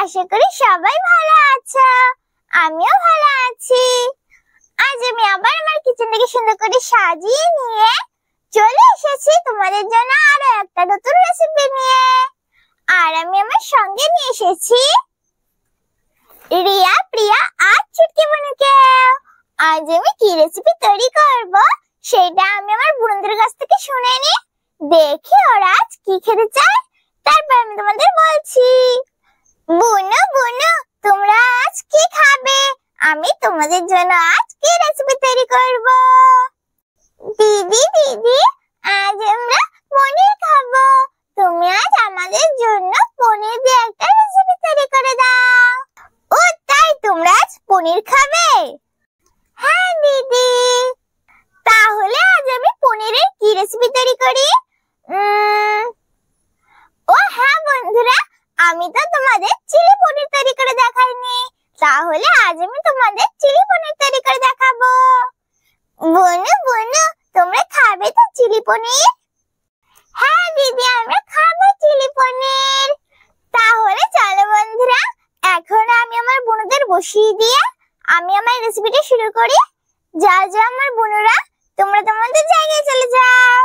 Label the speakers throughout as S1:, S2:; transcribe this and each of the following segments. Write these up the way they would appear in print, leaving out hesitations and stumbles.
S1: আশা করি সবাই ভালো আছো। আমিও ভালো আছি। আজ আমি আবার আমার কিচেনটাকে সুন্দর করে সাজিয়ে নিয়ে চলে এসেছি তোমাদের জন্য আরো একটা নতুন রেসিপি নিয়ে। আর আমি আমার সঙ্গে নিয়ে এসেছি রিয়া, প্রিয়া আর চুটকি বোনকে। আজ আমি কি রেসিপি তৈরি করব সেটা আমি আমার বোনদের কাছ থেকে শুনে নি, দেখি ওরা আজ কি খেতে চায়, তারপর আমি তোমাদের বলছি। বুনু বুনু, তোমরা আজ কি খাবে? আমি তোমাদের জন্য আজ কি রেসিপি তৈরি করব। দিদি দিদি, আজ আমরা পনির খাবো। তুমি আজ আমাদের জন্য পনির দিয়ে একটা রেসিপি তৈরি করে দাও। ও তাই, তোমরা আজ পনির খাবে? হ্যাঁ দিদি। তাহলে আজ আমি পনিরের কি রেসিপি তৈরি করি? ও হ্যাঁ বন্ধুরা, আমি তো তোমাদের চিলি পনির তৈরি করে দেখাইনি, তাহলে আজ আমি তোমাদের চিলি পনির তৈরি করে দেখাবো। বুনু বুনু, তোমরা খাবে তো চিলি পনির? হ্যাঁ দিদি, আমরা খাবো চিলি পনির। তাহলে চলো বন্ধুরা, এখন আমি আমার বোনদের বসিয়ে দিয়ে আমি আমার রেসিপিটা শুরু করি। যাও যাও আমার বোনরা, তোমরা তোমাদের জায়গায় চলে যাও।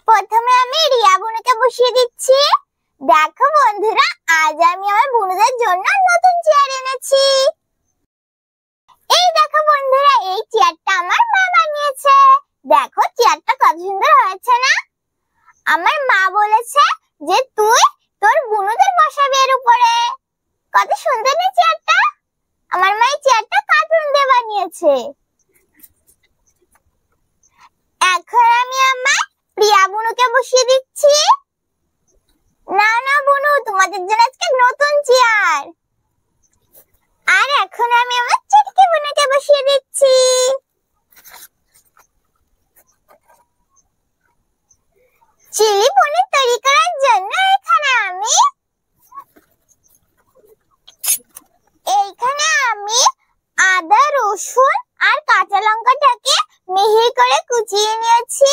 S1: প্রথমে আমি রিয়া বোনকে বসিয়ে দিচ্ছি। দেখো বন্ধুরা, আজ আমি আমার বোনদের জন্য নতুন চেয়ার এনেছি। এই দেখো বন্ধুরা, এই চেয়ারটা আমার মা বানিয়েছে। দেখো চেয়ারটা কত সুন্দর হয়েছে না? আমার মা বলেছে যে তুই তোর বোনদের বসাবি এর উপরে। কত সুন্দর না চেয়ারটা? আমার মা এই চেয়ারটা কার্টুন দিয়ে বানিয়েছে। এখন আমি আমার প্রিয়া বুনুকে বসিয়ে দিচ্ছি। না না বুনু, তোমাদের জন্য আজকে নতুন চেয়ার। আর এখন আমি আমার চুটকি বুনুকে বসিয়ে দিচ্ছি। চিলি পনির তৈরি করার জন্য এইখানে আমি আদা, রসুন আর কাঁচা লঙ্কাটাকে মিহি করে কুচিয়ে নিয়েছি।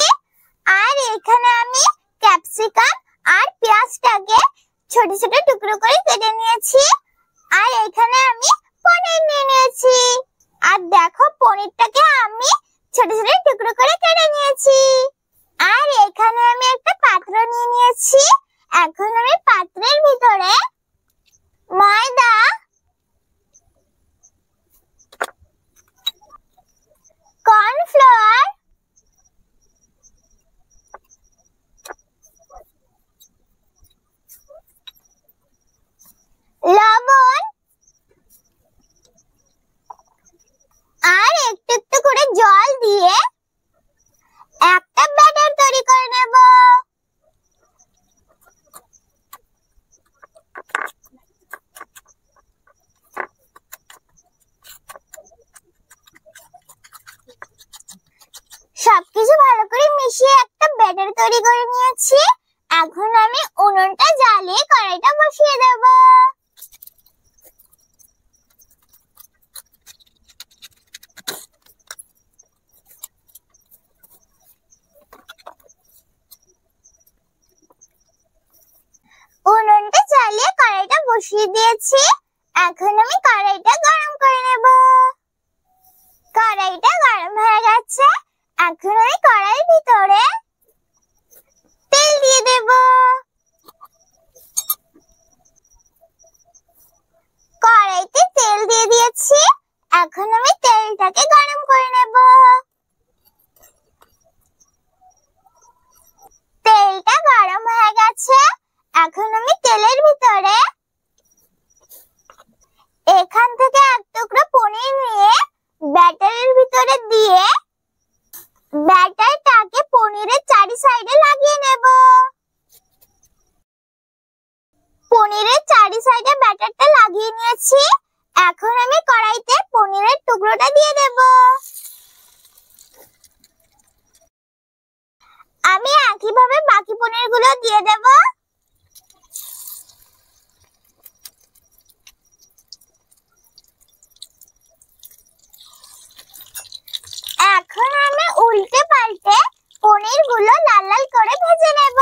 S1: আর এখানে আমি ক্যাপসিকাম আর পেঁয়াজটাকে ছোট ছোট টুকরো করে কেটে নিয়েছি। আর এখানে আমি পনির নিয়ে নিয়েছি। আর দেখো পনিরটাকে আমি ছোট ছোট টুকরো করে কেটে নিয়েছি। আর এখানে আমি একটা পাত্র নিয়ে নিয়েছি। এখন আমি পাত্রের ভিতরে ময়দা, কর্নফ্লাওয়ার, লবণ আর একটু একটু করে জল দিয়ে একটা ব্যাটার তৈরি করে নেব। সবকিছু ভালো করে মিশিয়ে একটা ব্যাটার তৈরি করে নিয়েছি। এখন আমি উনুনটা জ্বালিয়ে কড়াইটা বসিয়ে দেব। উনুনটা জ্বালিয়ে কড়াইটা বসিয়ে দিয়েছি। এখন আমি কড়াইটা গরম করে নেব। কড়াইটা গরম হয়ে গেছে। এখন আমি কড়াইয়ের ভিতরে তেল দিয়ে দেব। কড়াইতে তেল দিয়ে দিয়েছি। এখন আমি তেলটাকে গরম করে নেব। তেলটা গরম হয়ে গেছে। এখন আমি তেলের ভিতরে এখান থেকে এক টুকরো পনির নিয়ে ব্যাটারের ভিতরে দিয়ে ব্যাটারটাকে পনিরের চারি সাইডে লাগিয়ে নেব। পনিরের চারি সাইডে ব্যাটারটা লাগিয়ে নিয়েছি। এখন আমি কড়াইতে পনিরের টুকরোটা দিয়ে দেব। আমি একইভাবে বাকি পনিরগুলো দিয়ে দেব। এখন আমি উল্টে পাল্টে পনিরগুলো লাল লাল করে ভেজে নেব।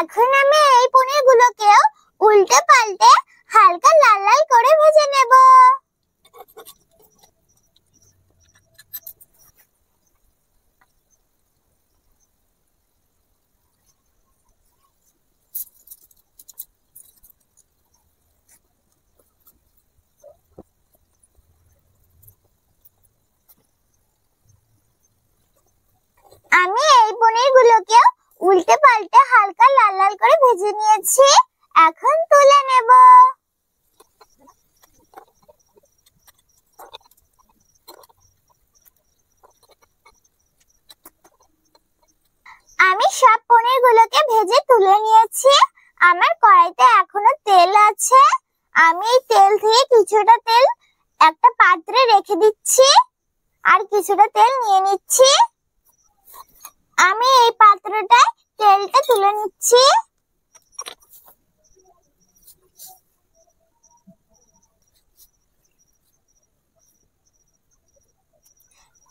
S1: এখন আমি এই পনিরগুলোকে উল্টে পাল্টে হালকা লাল লাল করে ভেজে নেব। আমি এই পনিরগুলোকে উল্টে পাল্টে হালকা লাল লাল করে ভেজে নিয়েছি। এখন তুলে নেব। আমি সব পনিরগুলোকে ভেজে তুলে নিয়েছি। আমার কড়াইতে এখনো তেল আছে। আমি এই তেল থেকে কিছুটা তেল একটা পাত্রে রেখে দিচ্ছি আর কিছুটা তেল নিয়ে নিচ্ছি। আমি এই পাত্রটায় তেলটা তুলে নিচ্ছি।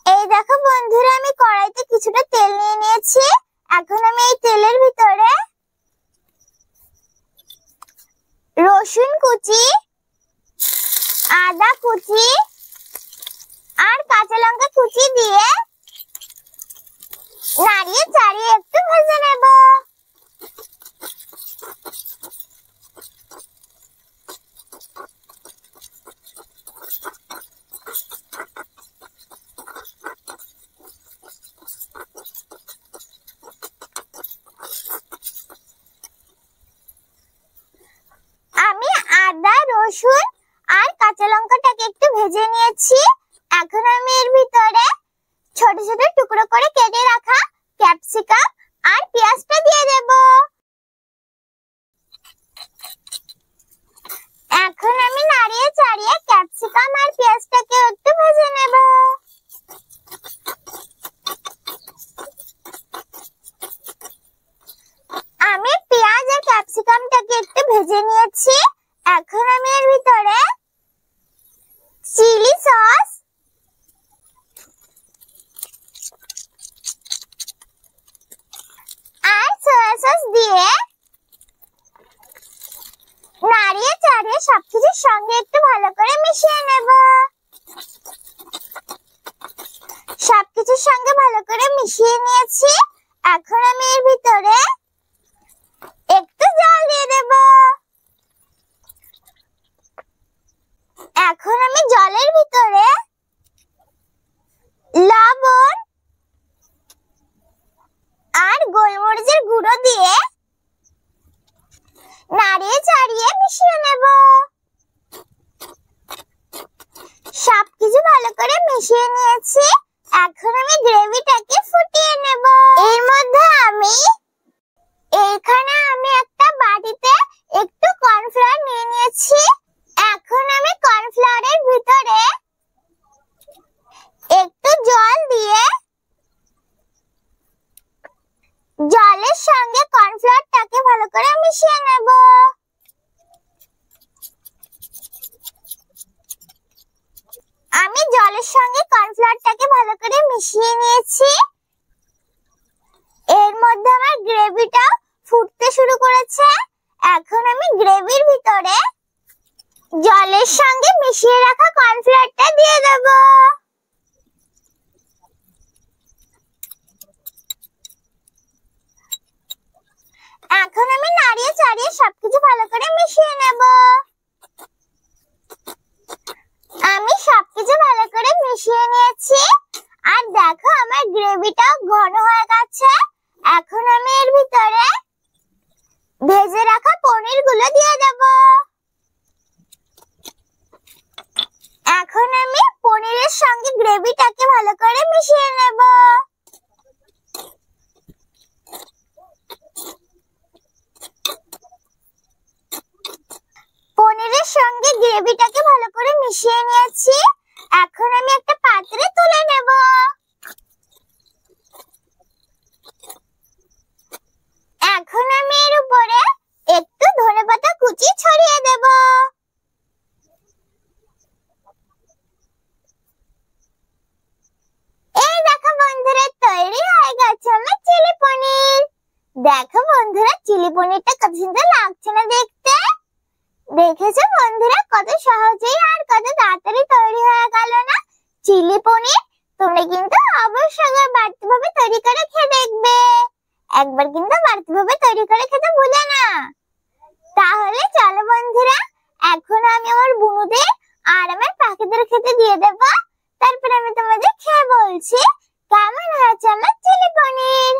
S1: এই দেখো বন্ধুরা, আমি কড়াইতে কিছুটা তেল নিয়ে নিয়েছি। এখন আমি এই তেলের ভিতরে রসুন কুচি, আদা কুচি আর কাঁচা লঙ্কা কুচি দিয়ে নাড়িয়ে চাড়িয়ে একটু ভেজে নেব। আমি আদা, রসুন আর কাঁচা লঙ্কাটাকে একটু ভেজে নিয়েছি। এখন আমি এর ভিতরে ছোট ছোট টুকরো করে কেটে রাখা ক্যাপসিকাম আর পেঁয়াজটা দিয়ে দেব। এখন আমি নাড়িয়ে চাড়িয়ে ক্যাপসিকাম আর পেঁয়াজটাকে একটু ভেজে নেব। আমি পেঁয়াজ আর ক্যাপসিকামটাকে একটু ভেজে নিয়েছি। এখন আমি এর ভিতরে চিলি সস, আর সয়া সস দিয়ে নাড়িয়ে চাড়িয়ে সবকিছুর সঙ্গে একটু ভালো করে মিশিয়ে নেব। সবকিছুর সঙ্গে ভালো করে মিশিয়ে নিয়েছি। এখন আমি এর ভিতরে একটু জল দিয়ে দেব। এখন আমি জলের ভিতরে লবণ আর গোলমরিচের গুঁড়ো দিয়ে নাড়িয়ে চাড়িয়ে মিশিয়ে নেব। সবকিছু ভালো করে মিশিয়ে নিয়েছি। এখন আমি গ্রেভিটাকে ফুটিয়ে নেব। এর মধ্যে এখানে আমি একটা বাটিতে একটু কর্নফ্লাওয়ার নিয়ে নিয়েছি। এখন আমি কর্নফ্লাওয়ারের ভিতরে একটু জল দিয়ে জলের সঙ্গে কর্নফ্লাওয়ারটাকে ভালো করে মিশিয়ে নেব। আমি জলের সঙ্গে কর্নফ্লাওয়ারটাকে ভালো করে মিশিয়ে নিয়েছি। এর মধ্যে আমার গ্রেভিটা ফুটতে শুরু করেছে। এখন আমি গ্রেভির ভিতরে জলের সঙ্গে মিশিয়ে রাখা কর্নফ্লাওয়ারটা দিয়ে দেব। এখন আমি নাড়িয়ে চাড়িয়ে সবকিছু ভালো করে মিশিয়ে নেব। আমি সবকিছু ভালো করে মিশিয়ে নিয়েছি। আর দেখো আমার গ্রেভিটা ঘন হয়ে গেছে। এখন আমি এর ভিতরে ভেজে রাখা পনিরগুলো দিয়ে দেব। এখন আমি পনিরের সঙ্গে গ্রেভিটাকে ভালো করে মিশিয়ে নেব। পনিরের সঙ্গে গ্রেভিটাকে ভালো করে মিশিয়ে নিয়েছি। এখন আমি একটা পাত্রে তুলে নেব। এখন আমি এর উপরে একটু ধনেপাতা কুচি ছড়িয়ে দেব। এই দেখো বন্ধুরা, তৈরি হয়ে গেছে আমার চিলি পনির। দেখো বন্ধুরা, চিলি চিলি পনিরটা কত সুন্দর লাগছে না দেখতে? দেখেছো বন্ধুরা কত সহজেই আর কত তাড়াতাড়ি তৈরি হয়ে গেল না চিলি পনির? তোমরা কিন্তু অবশ্যই বাড়তি ভাবে তৈরি করে খেয়ে দেখবে। একবার কিন্তু বাড়তি ভাবে তৈরি করে খেতে ভুলে না। তাহলে চলো বন্ধুরা, এখন আমি আমার বুনুদের আর আমার পাখিদের খেতে দিয়ে দেব। তারপর আমি তোমাদের খেয়ে বলছি কেমন হয়েছে আমার চিলি পনির।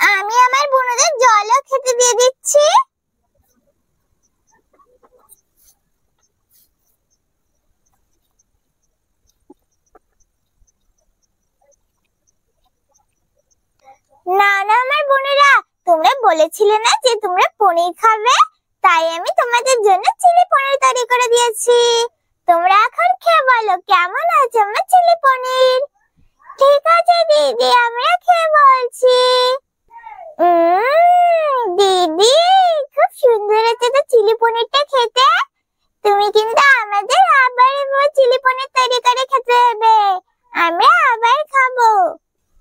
S1: আমি আমার বুনুদের জলও খেতে দিয়ে দিচ্ছি। না না আমার বোনেরা, তোমরা বলেছিলে না যে তোমরা পনির খাবে, তাই আমি তোমাদের জন্য চিলি পনির তৈরি করে দিয়েছি। তোমরা এখন খেয়ে বলো কেমন আছে আমার চিলি পনির। ঠিক আছে দিদি, আমরা খেয়ে বলছি। দিদি খুব সুন্দর হয়েছে তো চিলি পনিরটা খেতে। তুমি কিন্তু আমাদের আবার চিলি পনির তৈরি করে খেতে হবে, আমরা আবার খাবো।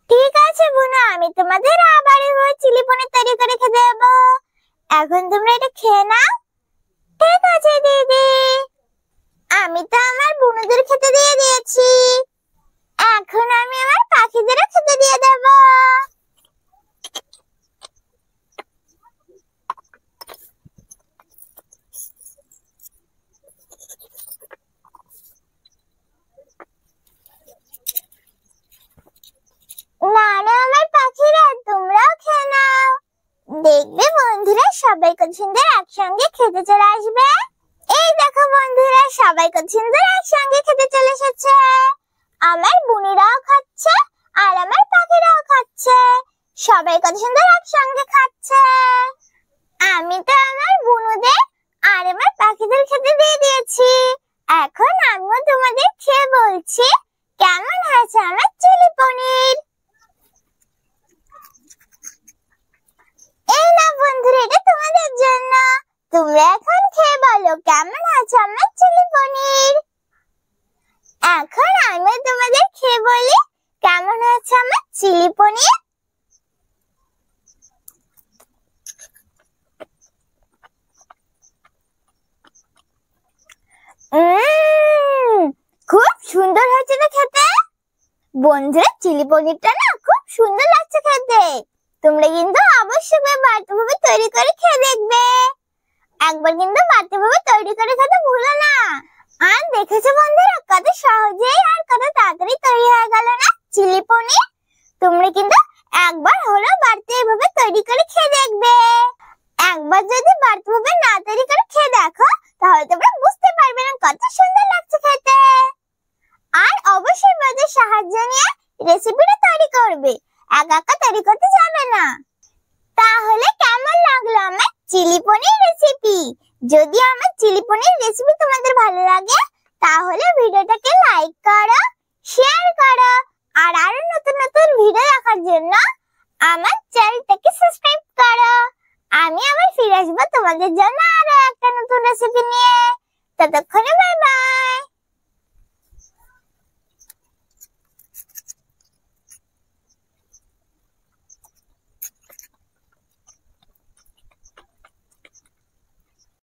S1: ঠিক আছে বুনু, আমি তোমাদের আবার চিলি পনির তৈরি করে খেতে দেবো। এখন তোমরা এটা খেয়ে নাও। ঠিক আছে দিদি। আমি তো আমার বুনুদের খেতে দিয়ে দিয়েছি, এখন আমি আমার পাখিদেরও খেতে দিয়ে দেব। না না আমার পাখিরা, তোমরাও খেয়ে নাও। দেখবে বন্ধুরা সবাই কত সুন্দর একসঙ্গে খেতে চলে আসবে। এই দেখো বন্ধুরা, সবাই কত সুন্দর একসঙ্গে খেতে চলে এসেছে। আমার বুনিরাও খাচ্ছে আর আমার পাখিরাও খাচ্ছে, সবাই কত সুন্দর একসঙ্গে খাচ্ছে। আমি তো আমার বুনুদের আর আমার পাখিদের খেতে দিয়ে দিয়েছি, এখন আমিও তোমাদের খেয়ে বলছি কেমন হয়েছে আমার চিলি পনির। এই না বন্ধুরা, এটা তোমাদের জন্য। তোমরা এখন খেয়ে বলো কেমন আছে আমার চিলি পনির। এখন আমি তোমাদের খেয়ে বলি কেমন আছে আমার চিলি পনির। খুব সুন্দর হয়েছে না খেতে? বন্ধুরা চিলি পনিরটা না খুব সুন্দর লাগছে খেতে। তোমরা কিন্তু অবশ্যই বাড়তি ভাবে তৈরি করে খেয়ে দেখবে। একবার কিন্তু বাড়তি ভাবে তৈরি করে খেতে ভুলো না। আর দেখেছো বন্ধুরা কত সহজেই আর কত তাড়াতাড়ি তৈরি হয়ে গেল না চিলি পনির? তোমরা কিন্তু একবার হলো বাড়তি ভাবে তৈরি করে খেয়ে দেখবে। একবার যদি বাড়তি ভাবে না তৈরি করে খেয়ে দেখো, তাহলে তোমরা বুঝতে পারবে না কত সুন্দর লাগছে খেতে। আর অবশ্যই বাড়ির সাহায্য নিয়ে রেসিপিটা তৈরি করবে, একা একা তৈরি করতে যাবে না। তাহলে কেমন লাগলো আমার চিলি পনির রেসিপি? যদি আমার চিলি পনির রেসিপি তোমাদের ভালো লাগে, তাহলে ভিডিওটাকে লাইক করো, শেয়ার করো, আর আরো নতুন নতুন ভিডিও দেখার জন্য আমার চ্যানেলটাকে সাবস্ক্রাইব করো। আমি আবার ফিরে আসবো তোমাদের জন্য আরো একটা নতুন রেসিপি নিয়ে। ততক্ষণে বাই বাই।